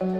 Sit.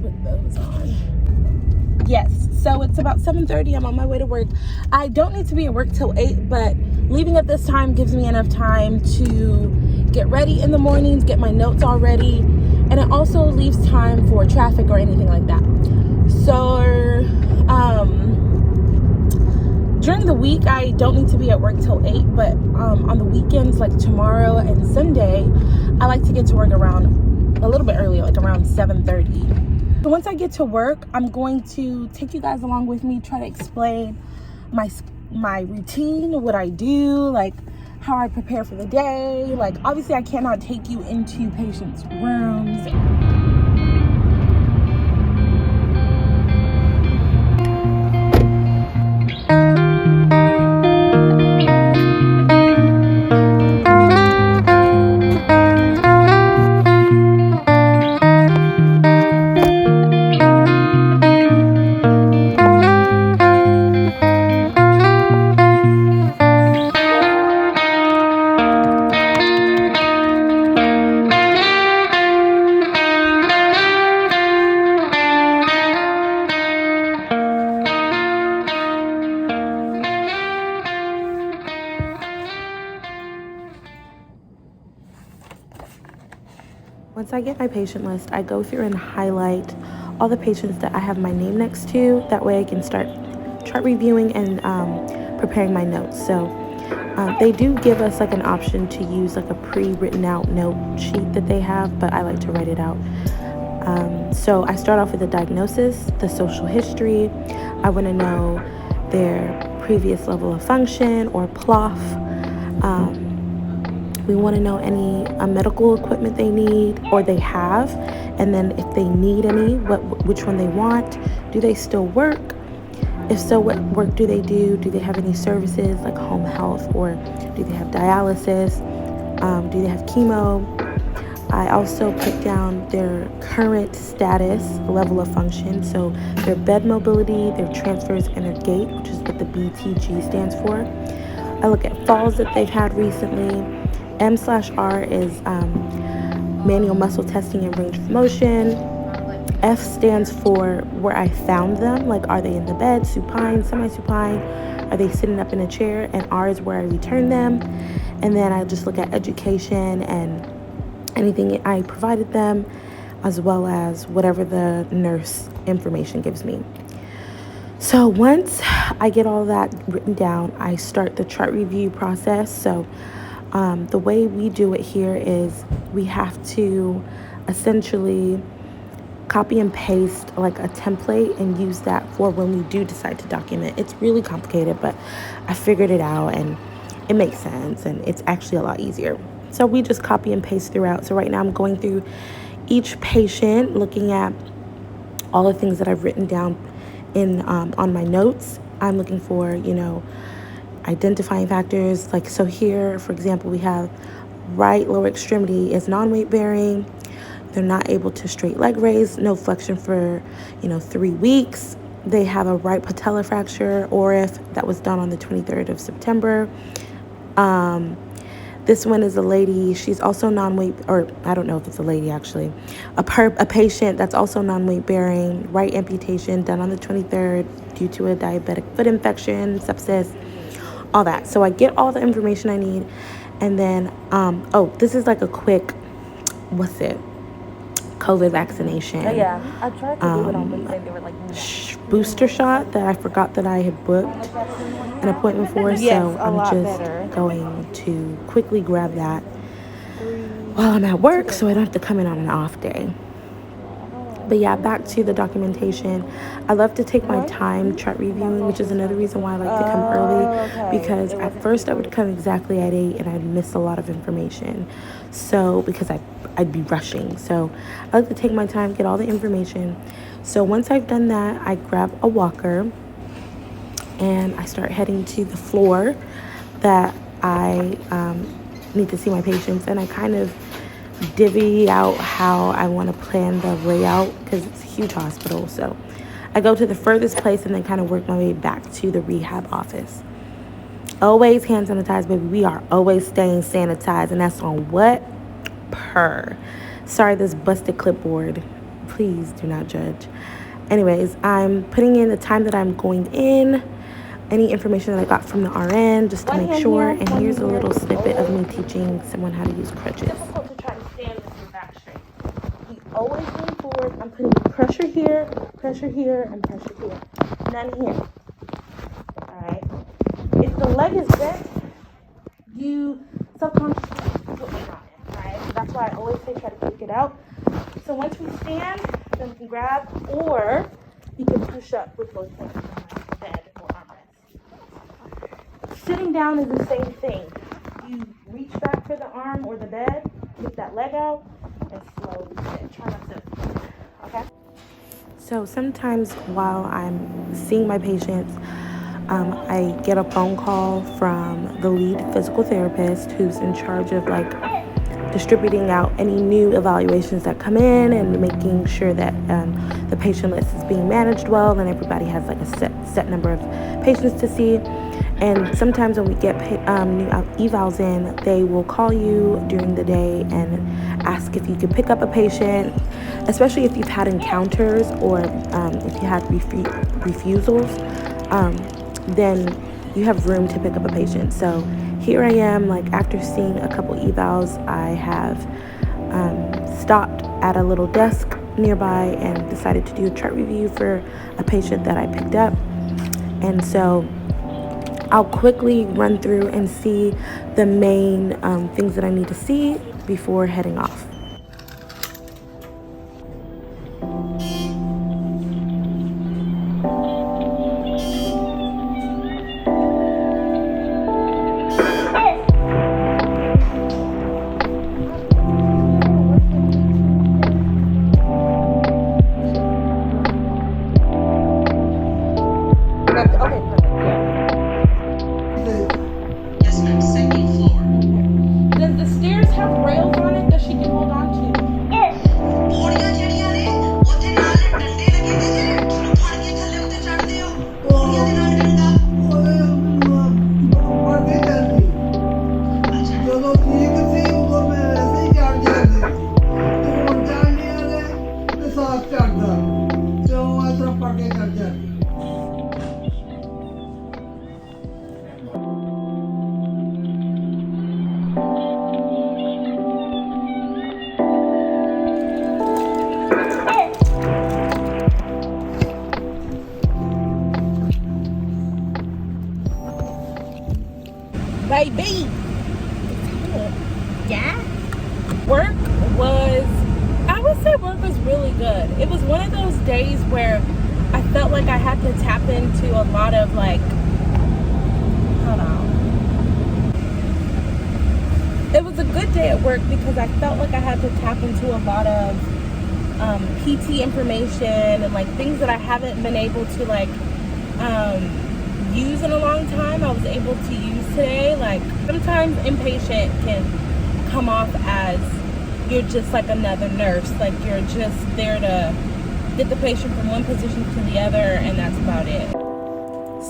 Put those on. Yes, so it's about 7:30. I'm on my way to work. I don't need to be at work till 8, but leaving at this time gives me enough time to get ready in the mornings, get my notes all ready, and it also leaves time for traffic or anything like that. So during the week I don't need to be at work till 8, but on the weekends, like tomorrow and Sunday, I like to get to work around a little bit earlier, like around 7:30. So once I get to work, I'm going to take you guys along with me, try to explain my routine, what I do, like how I prepare for the day. Like obviously I cannot take you into patients' rooms. Once I get my patient list, I go through and highlight all the patients that I have my name next to. That way I can start chart reviewing and preparing my notes. So they do give us like an option to use like a pre-written out note sheet that they have, but I like to write it out. So I start off with the diagnosis, the social history. I want to know their previous level of function or PLOF. We want to know any medical equipment they need or they have, and then if they need any, which one they want. Do they still work? If so, what work do they do? Do they have any services like home health, or do they have dialysis? Do they have chemo? I also put down their current status, level of function, so their bed mobility, their transfers, and their gait, which is what the BTG stands for. I look at falls that they've had recently. M/R is manual muscle testing and range of motion. F stands for where I found them, like are they in the bed, supine, semi-supine, are they sitting up in a chair, and R is where I return them. And then I just look at education and anything I provided them, as well as whatever the nurse information gives me. So once I get all that written down, I start the chart review process. So the way we do it here is we have to essentially copy and paste like a template and use that for when we do decide to document. It's really complicated, but I figured it out and it makes sense, and it's actually a lot easier. So we just copy and paste throughout. So right now I'm going through each patient, looking at all the things that I've written down in on my notes. I'm looking for, identifying factors. Like, so here, for example, we have right lower extremity is non-weight bearing. They're not able to straight leg raise, no flexion for, 3 weeks. They have a right patella fracture, or if that was done on the 23rd of September. This one is a lady. She's also non-weight, or I don't know if it's a lady actually. A patient that's also non-weight bearing, right amputation done on the 23rd due to a diabetic foot infection, sepsis. all that. So I get all the information I need, and then oh, this is like a quick, what's it, COVID vaccination. Yeah, I tried to do it on Wednesday. They were like, no. Booster shot that I forgot that I had booked an appointment for. Yes, so I'm just going to quickly grab that while I'm at work, so I don't have to come in on an off day. But yeah, back to the documentation. I love to take my time chart reviewing, which is another reason why I like to come early, because at first I would come exactly at 8 and I'd miss a lot of information. So because I'd be rushing. So I like to take my time, get all the information. So once I've done that, I grab a walker and I start heading to the floor that I need to see my patients, and I kind of divvy out how I want to plan the layout because it's a huge hospital. So I go to the furthest place and then kind of work my way back to the rehab office. Always hand sanitized, baby. We are always staying sanitized, and that's on what? Per. Sorry, this busted clipboard. Please do not judge. Anyways, I'm putting in the time that I'm going in, any information that I got from the RN, just to make sure. And here's a little snippet of me teaching someone how to use crutches. It's difficult to try to stand with your back straight. You always lean forward. I'm putting pressure here, and pressure here. None here. All right. If the leg is bent, you subconsciously put weight on it. All right. So that's why I always say try to kick it out. So once we stand, then we can grab, or you can push up with both hands on the bed or armrest. Sitting down is the same thing. You reach back for the arm or the bed, lift that leg out, and slowly sit. Try not to, okay? So sometimes while I'm seeing my patients, I get a phone call from the lead physical therapist who's in charge of like distributing out any new evaluations that come in and making sure that the patient list is being managed well and everybody has like a set number of patients to see. And sometimes when we get new evals in, they will call you during the day and ask if you could pick up a patient, especially if you've had encounters or if you had refusals, then you have room to pick up a patient. So here I am, like after seeing a couple evals, I have stopped at a little desk nearby and decided to do a chart review for a patient that I picked up. And so I'll quickly run through and see the main things that I need to see before heading off. Baby, yeah. I would say work was really good. It was one of those days where I felt like I had to tap into a lot of like, hold on. It was a good day at work because I felt like I had to tap into a lot of PT information and like things that I haven't been able to like use in a long time. I was able to use today. Like sometimes inpatient can come off as you're just like another nurse, like you're just there to get the patient from one position to the other, and that's about it.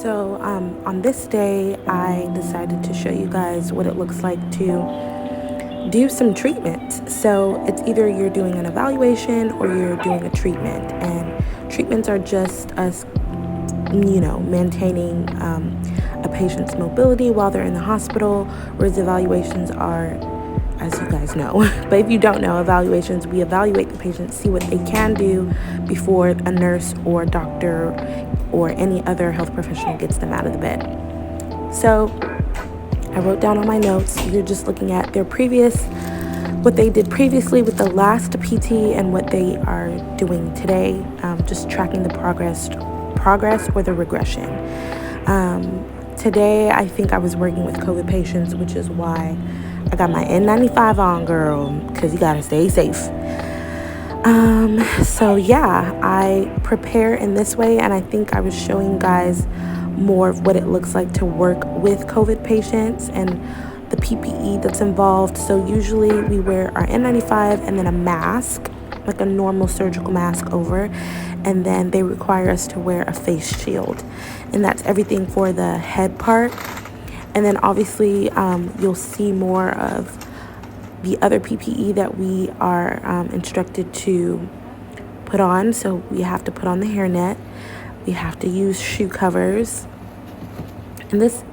So on this day, I decided to show you guys what it looks like to do some treatment. So it's either you're doing an evaluation or you're doing a treatment, and treatments are just us, maintaining a patient's mobility while they're in the hospital, whereas evaluations are, as you guys know, but if you don't know, evaluations, we evaluate the patient, see what they can do before a nurse or doctor or any other health professional gets them out of the bed. So I wrote down on my notes, you're just looking at their what they did previously with the last PT and what they are doing today, just tracking the progress or the regression. Today, I think I was working with COVID patients, which is why I got my N95 on, girl, because you gotta stay safe. So yeah, I prepare in this way, and I think I was showing you guys more of what it looks like to work with COVID patients and the PPE that's involved. So usually we wear our N95 and then a mask, like a normal surgical mask over, and then they require us to wear a face shield, and that's everything for the head part. And then obviously you'll see more of the other PPE that we are instructed to put on. So we have to put on the hairnet, we have to use shoe covers, and this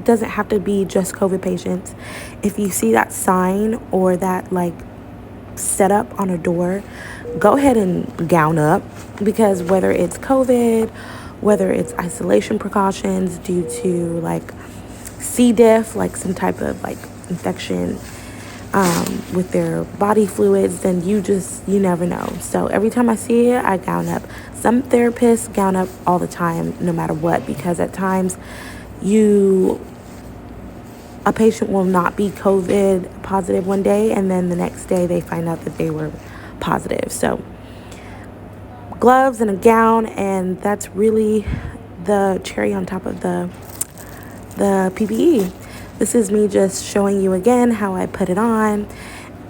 doesn't have to be just COVID patients. If you see that sign or that like setup on a door, go ahead and gown up, because whether it's COVID, whether it's isolation precautions due to like C. diff, like some type of like infection with their body fluids, then you never know. So every time I see it, I gown up. Some therapists gown up all the time, no matter what, because at times a patient will not be COVID positive one day, and then the next day they find out that they were positive. So gloves and a gown, and that's really the cherry on top of the PPE. This is me just showing you again how I put it on,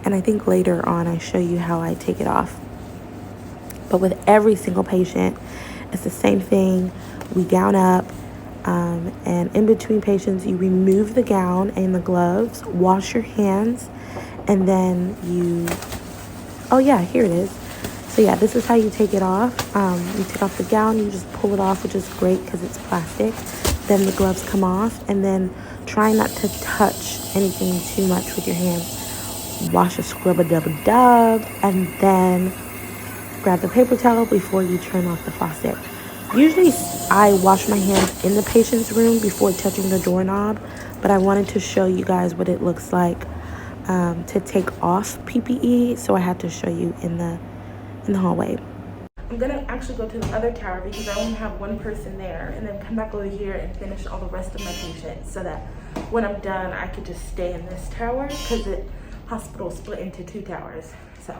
and I think later on I show you how I take it off. But with every single patient, it's the same thing. We gown up, and in between patients, you remove the gown and the gloves, wash your hands, and then oh yeah, here it is. So yeah, this is how you take it off. You take off the gown, you just pull it off, which is great because it's plastic. Then the gloves come off, and then try not to touch anything too much with your hands. Wash a scrub-a-dub-a-dub, and then grab the paper towel before you turn off the faucet. Usually I wash my hands in the patient's room before touching the doorknob, but I wanted to show you guys what it looks like to take off PPE, so I had to show you in the hallway. I'm gonna actually go to the other tower because I only have one person there, and then come back over here and finish all the rest of my patients, so that when I'm done I could just stay in this tower, because the hospital split into 2 towers. So